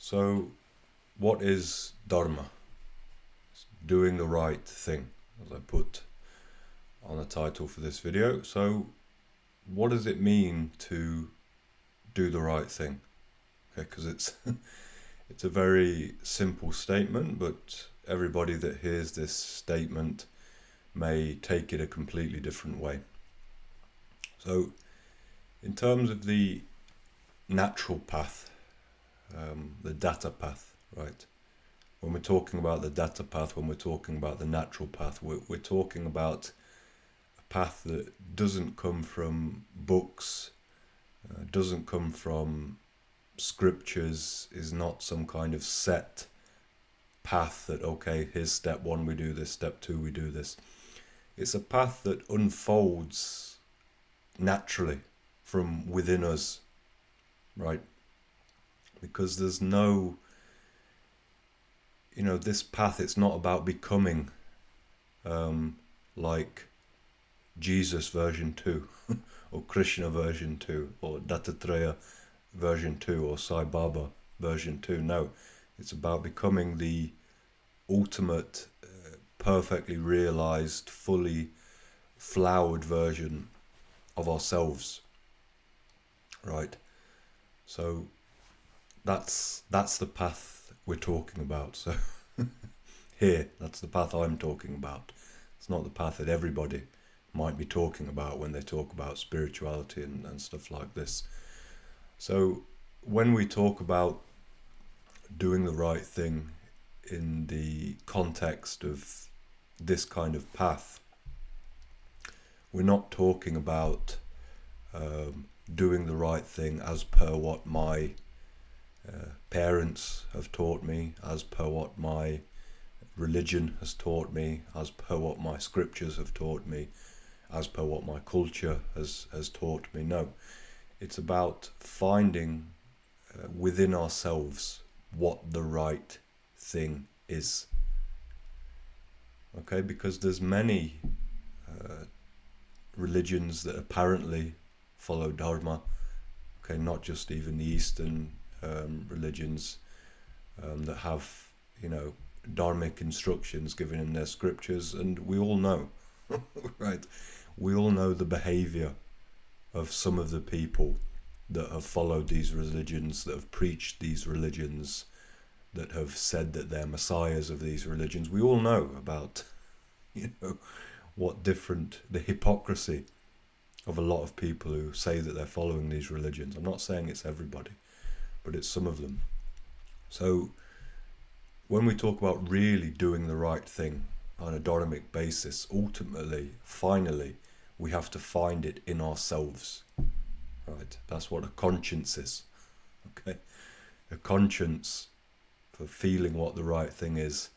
So, what is Dharma? It's doing the right thing, as I put on the title for this video. So, what does it mean to do the right thing? Okay, because it's a very simple statement, but everybody that hears this statement may take it a completely different way. So, in terms of the natural path, the Datta path, right? When we're talking about the Datta path, when we're talking about the natural path, we're talking about a path that doesn't come from books, doesn't come from scriptures, is not some kind of set path that, okay, here's step one, we do this, step two, we do this. It's a path that unfolds naturally from within us, right? Because there's no, this path, it's not about becoming like Jesus version 2 or Krishna version 2 or Dattatreya version 2 or Sai Baba version 2. No, it's about becoming the ultimate, perfectly realized, fully flowered version of ourselves, right? So that's the path we're talking about. So here, that's the path I'm talking about. It's not the path that everybody might be talking about when they talk about spirituality and stuff like this. So when we talk about doing the right thing in the context of this kind of path, we're not talking about doing the right thing as per what my parents have taught me, as per what my religion has taught me, as per what my scriptures have taught me, as per what my culture has taught me. No, it's about finding within ourselves what the right thing is. Okay, because there's many religions that apparently follow Dharma. Okay, not just even the Eastern religions that have, Dharmic instructions given in their scriptures, and we all know, right? We all know the behavior of some of the people that have followed these religions, that have preached these religions, that have said that they're messiahs of these religions. We all know about, the hypocrisy of a lot of people who say that they're following these religions. I'm not saying it's everybody, but it's some of them. So when we talk about really doing the right thing on a dharmic basis, ultimately, finally, we have to find it in ourselves, right? That's what a conscience is, okay? A conscience, for feeling what the right thing is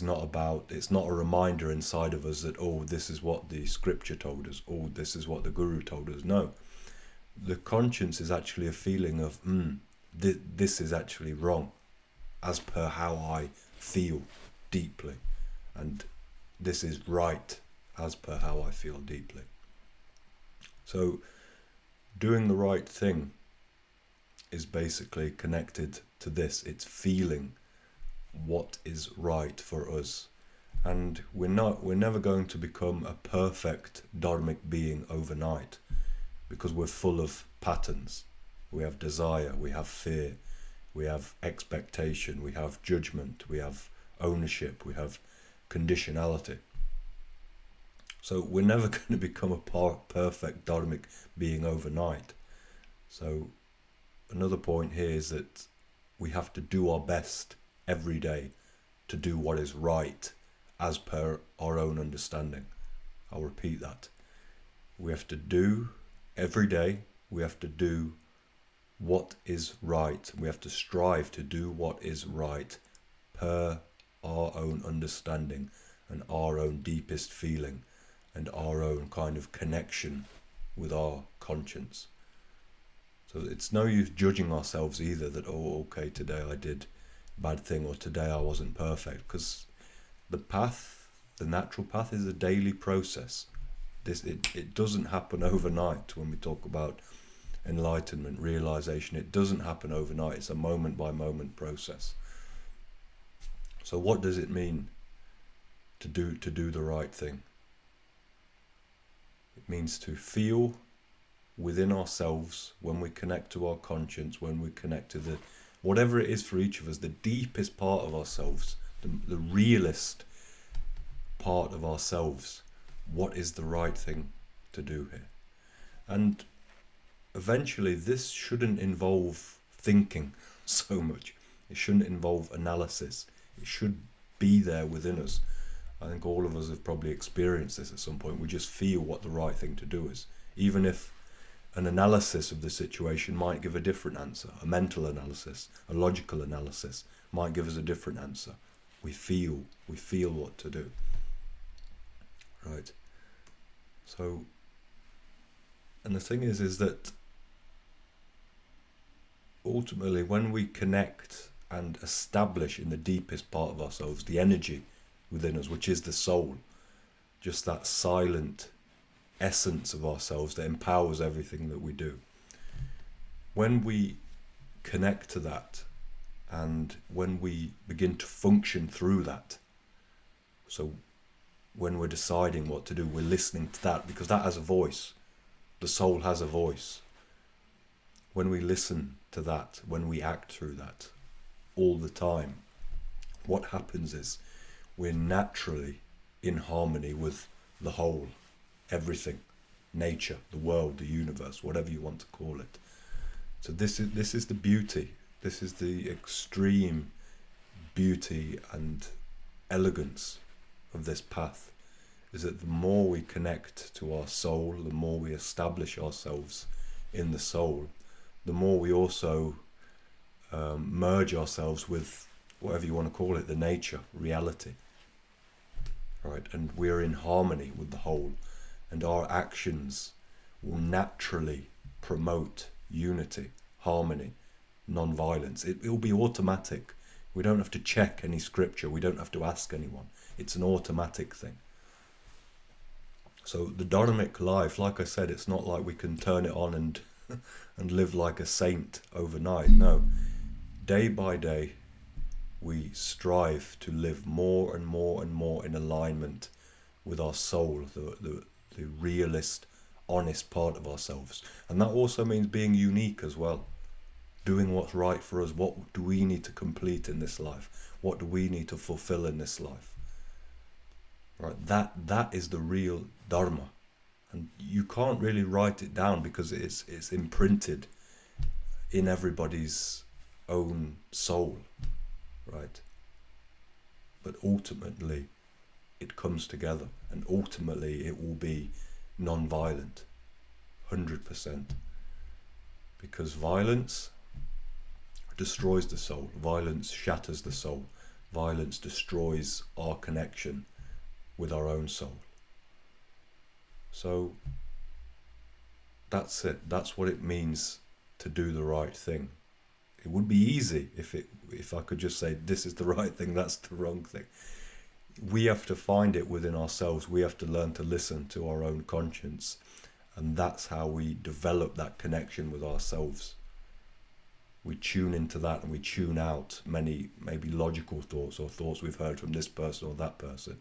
not about, it's not a reminder inside of us that, oh, this is what the scripture told us, oh, this is what the guru told us. No, the conscience is actually a feeling of, this is actually wrong, as per how I feel deeply, and this is right as per how I feel deeply. So doing the right thing is basically connected to this. It's feeling what is right for us, and we're never going to become a perfect dharmic being overnight, because we're full of patterns. We have desire, we have fear, we have expectation, we have judgment, we have ownership, we have conditionality. So we're never going to become a perfect dharmic being overnight. So another point here is that we have to do our best every day to do what is right as per our own understanding. I'll repeat that. We have to do every day, we have to do what is right. We have to strive to do what is right per our own understanding and our own deepest feeling and our own kind of connection with our conscience. So it's no use judging ourselves either, that, oh, okay, today I did a bad thing, or today I wasn't perfect, because the path, the natural path, is a daily process. It doesn't happen overnight when we talk about enlightenment, realization. It doesn't happen overnight. It's a moment by moment process. So what does it mean to do the right thing? It means to feel within ourselves, when we connect to our conscience, when we connect to the, whatever it is for each of us, the deepest part of ourselves, the realist part of ourselves, what is the right thing to do here? And eventually this shouldn't involve thinking so much. It shouldn't involve analysis. It should be there within us. I think all of us have probably experienced this at some point. We just feel what the right thing to do is. Even if an analysis of the situation might give a different answer, a mental analysis, a logical analysis might give us a different answer. We feel what to do. Right? So, and the thing is that ultimately when we connect and establish in the deepest part of ourselves the energy within us, which is the soul, just that silent essence of ourselves that empowers everything that we do. When we connect to that and when we begin to function through that, so when we're deciding what to do, we're listening to that because that has a voice. The soul has a voice. When we listen to that, when we act through that all the time, what happens is we're naturally in harmony with the whole, everything, nature, the world, the universe, whatever you want to call it. So this is the beauty. This is the extreme beauty and elegance of this path, is that the more we connect to our soul, the more we establish ourselves in the soul, the more we also merge ourselves with whatever you want to call it, the nature, reality. Right? And we're in harmony with the whole, and our actions will naturally promote unity, harmony, non-violence. It will be automatic. We don't have to check any scripture. We don't have to ask anyone. It's an automatic thing. So the Dharmic life, like I said, it's not like we can turn it on and and live like a saint overnight. No. Day by day, we strive to live more and more and more in alignment with our soul, the realist, honest part of ourselves. And that also means being unique as well. Doing what's right for us. What do we need to complete in this life? What do we need to fulfill in this life? Right? That is the real Dharma. And you can't really write it down because it's imprinted in everybody's own soul, right? But ultimately it comes together, and ultimately it will be non-violent, 100%, because violence destroys the soul. Violence shatters the soul. Violence destroys our connection with our own soul. So that's it. That's what it means to do the right thing. It would be easy if I could just say this is the right thing, that's the wrong thing. We have to find it within ourselves. We have to learn to listen to our own conscience, and that's how we develop that connection with ourselves. We tune into that and we tune out many maybe logical thoughts or thoughts we've heard from this person or that person.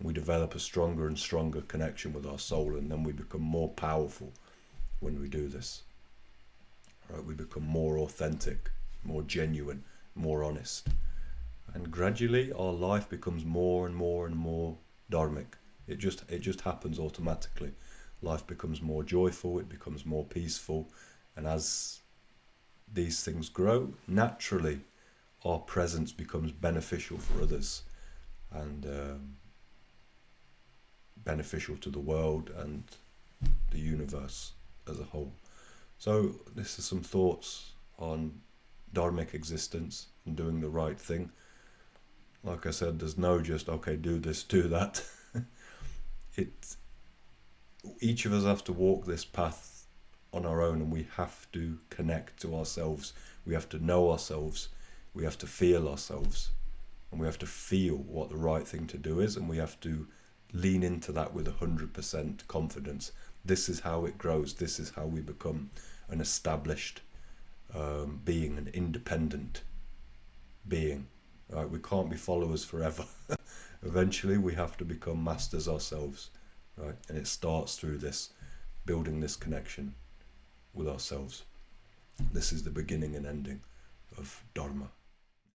We develop a stronger and stronger connection with our soul, and then we become more powerful when we do this. Right? We become more authentic, more genuine, more honest. And gradually our life becomes more and more and more dharmic. It just happens automatically. Life becomes more joyful, it becomes more peaceful, and as these things grow, naturally our presence becomes beneficial for others, and beneficial to the world and the universe as a whole. So this is some thoughts on dharmic existence and doing the right thing. Like I said, there's no just, okay, do this, do that. Each of us have to walk this path on our own, and we have to connect to ourselves. We have to know ourselves. We have to feel ourselves. And we have to feel what the right thing to do is, and we have to lean into that with 100% confidence. This is how it grows. This is how we become an established being, an independent being. Right? We can't be followers forever. Eventually we have to become masters ourselves, right? And it starts through this, building this connection with ourselves. This is the beginning and ending of Dharma.